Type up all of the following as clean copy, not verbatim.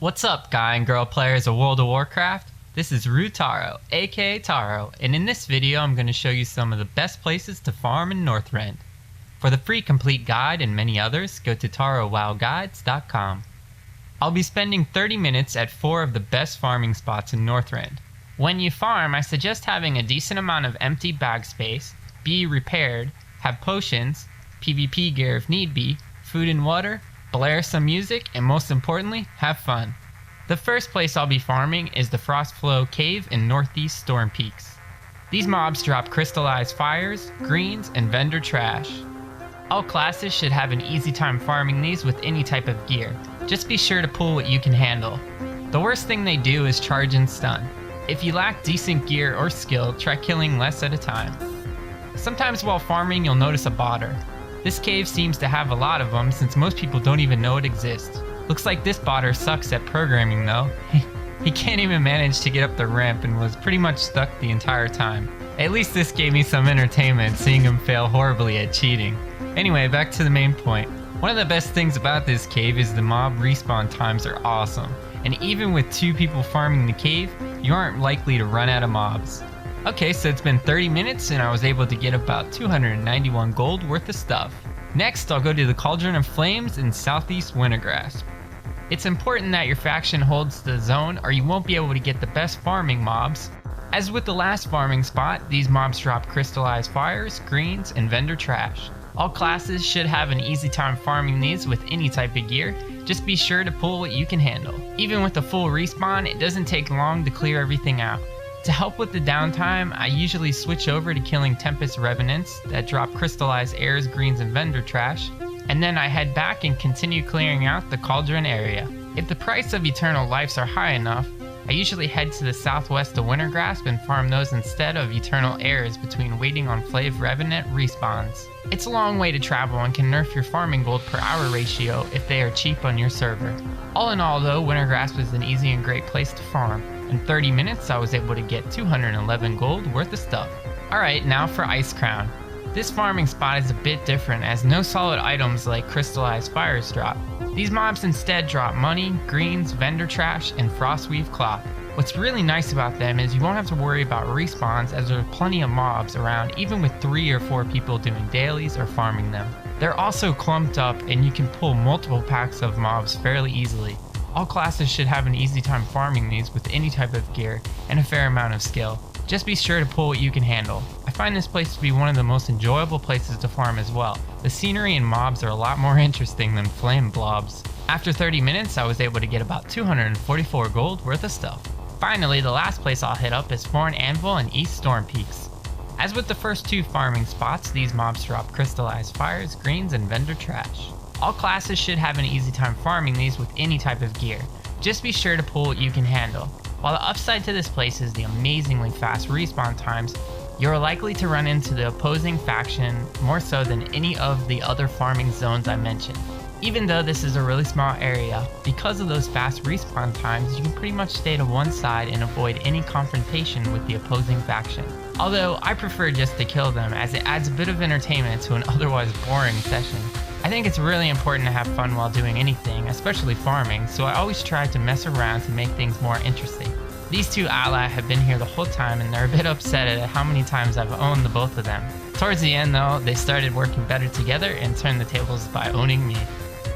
What's up, guy and girl players of World of Warcraft? This is Tarou, aka Tarou, and in this video I'm going to show you some of the best places to farm in Northrend. For the free complete guide and many others, go to tarowwowguides.com. I'll be spending 30 minutes at 4 of the best farming spots in Northrend. When you farm, I suggest having a decent amount of empty bag space, be repaired, have potions, PvP gear if need be, food and water, blare some music, and most importantly, have fun. The first place I'll be farming is the Frostflow Cave in northeast Storm Peaks. These mobs drop crystallized fires, greens, and vendor trash. All classes should have an easy time farming these with any type of gear. Just be sure to pull what you can handle. The worst thing they do is charge and stun. If you lack decent gear or skill, try killing less at a time. Sometimes while farming you'll notice a botter. This cave seems to have a lot of them since most people don't even know it exists. Looks like this botter sucks at programming though. He can't even manage to get up the ramp and was pretty much stuck the entire time. At least this gave me some entertainment seeing him fail horribly at cheating. Anyway, back to the main point. One of the best things about this cave is the mob respawn times are awesome. And even with 2 people farming the cave, you aren't likely to run out of mobs. Okay, so it's been 30 minutes and I was able to get about 291 gold worth of stuff. Next, I'll go to the Cauldron of Flames in southeast Wintergrass. It's important that your faction holds the zone or you won't be able to get the best farming mobs. As with the last farming spot, these mobs drop crystallized fires, greens, and vendor trash. All classes should have an easy time farming these with any type of gear. Just be sure to pull what you can handle. Even with a full respawn, it doesn't take long to clear everything out. To help with the downtime, I usually switch over to killing Tempest Revenants that drop crystallized airs, greens, and vendor trash, and then I head back and continue clearing out the Cauldron area. If the price of Eternal Lives are high enough, I usually head to the southwest of Wintergrasp and farm those instead of Eternal Airs between waiting on Flave Revenant respawns. It's a long way to travel and can nerf your farming gold per hour ratio if they are cheap on your server. All in all though, Wintergrasp is an easy and great place to farm. In 30 minutes I was able to get 211 gold worth of stuff. Alright, now for Icecrown. This farming spot is a bit different as no solid items like crystallized fires drop. These mobs instead drop money, greens, vendor trash, and frostweave cloth. What's really nice about them is you won't have to worry about respawns as there are plenty of mobs around even with 3 or 4 people doing dailies or farming them. They're also clumped up and you can pull multiple packs of mobs fairly easily. All classes should have an easy time farming these with any type of gear and a fair amount of skill. Just be sure to pull what you can handle. I find this place to be one of the most enjoyable places to farm as well. The scenery and mobs are a lot more interesting than flame blobs. After 30 minutes I was able to get about 244 gold worth of stuff. Finally, the last place I'll hit up is Foreign Anvil in East Storm Peaks. As with the first 2 farming spots, these mobs drop crystallized fires, greens, and vendor trash. All classes should have an easy time farming these with any type of gear. Just be sure to pull what you can handle. While the upside to this place is the amazingly fast respawn times, you're likely to run into the opposing faction more so than any of the other farming zones I mentioned. Even though this is a really small area, because of those fast respawn times, you can pretty much stay to one side and avoid any confrontation with the opposing faction. Although I prefer just to kill them as it adds a bit of entertainment to an otherwise boring session. I think it's really important to have fun while doing anything, especially farming, so I always try to mess around to make things more interesting. These 2 ally have been here the whole time and they're a bit upset at how many times I've owned the both of them. Towards the end though, they started working better together and turned the tables by owning me.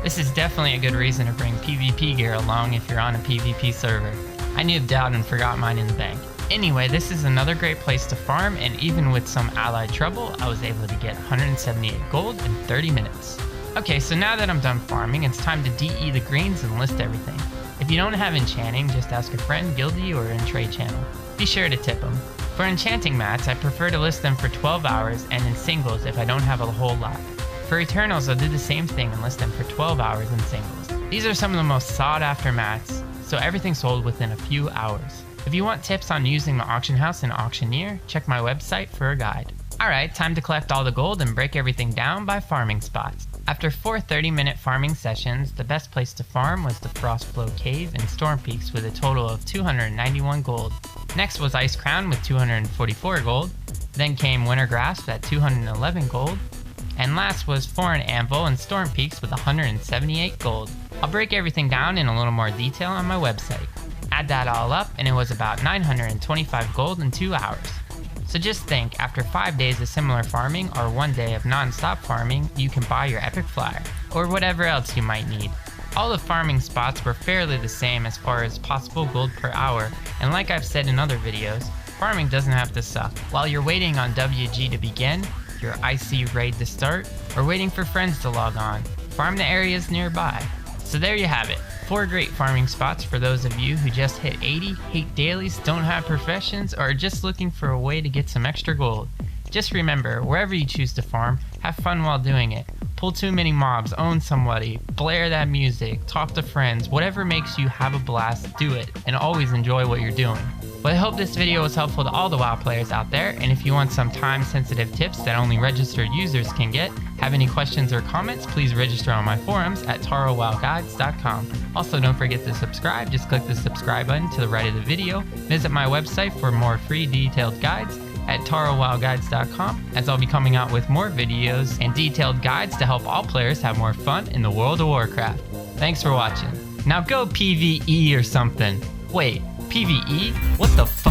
This is definitely a good reason to bring PvP gear along if you're on a PvP server. I noobed out and forgot mine in the bank. Anyway, this is another great place to farm and even with some allied trouble, I was able to get 178 gold in 30 minutes. Okay, so now that I'm done farming, it's time to DE the greens and list everything. If you don't have enchanting, just ask a friend, guildie, or in trade channel. Be sure to tip them. For enchanting mats, I prefer to list them for 12 hours and in singles if I don't have a whole lot. For Eternals, I'll do the same thing and list them for 12 hours in singles. These are some of the most sought after mats, so everything's sold within a few hours. If you want tips on using the auction house and Auctioneer, check my website for a guide. Alright, time to collect all the gold and break everything down by farming spots. After 4 30-minute farming sessions, the best place to farm was the Frostflow Cave in Storm Peaks with a total of 291 gold. Next was Icecrown with 244 gold, then came Wintergrasp at 211 gold, And last was Foreign Anvil and Storm Peaks with 178 gold. I'll break everything down in a little more detail on my website. Add that all up and it was about 925 gold in 2 hours. So just think, after 5 days of similar farming or 1 day of non-stop farming, you can buy your epic flyer, or whatever else you might need. All the farming spots were fairly the same as far as possible gold per hour, and like I've said in other videos, farming doesn't have to suck. While you're waiting on WG to begin, your IC raid to start, or waiting for friends to log on, farm the areas nearby. So there you have it, 4 great farming spots for those of you who just hit 80, hate dailies, don't have professions, or are just looking for a way to get some extra gold. Just remember, wherever you choose to farm, have fun while doing it. Pull too many mobs, own somebody, blare that music, talk to friends, whatever makes you have a blast, do it, and always enjoy what you're doing. Well, I hope this video was helpful to all the WoW players out there, and if you want some time-sensitive tips that only registered users can get, have any questions or comments, please register on my forums at taroowowguides.com. Also, don't forget to subscribe, just click the subscribe button to the right of the video. Visit my website for more free detailed guides at taroowowguides.com, as I'll be coming out with more videos and detailed guides to help all players have more fun in the World of Warcraft. Thanks for watching. Now go PvE or something. Wait, PvE? What the f***?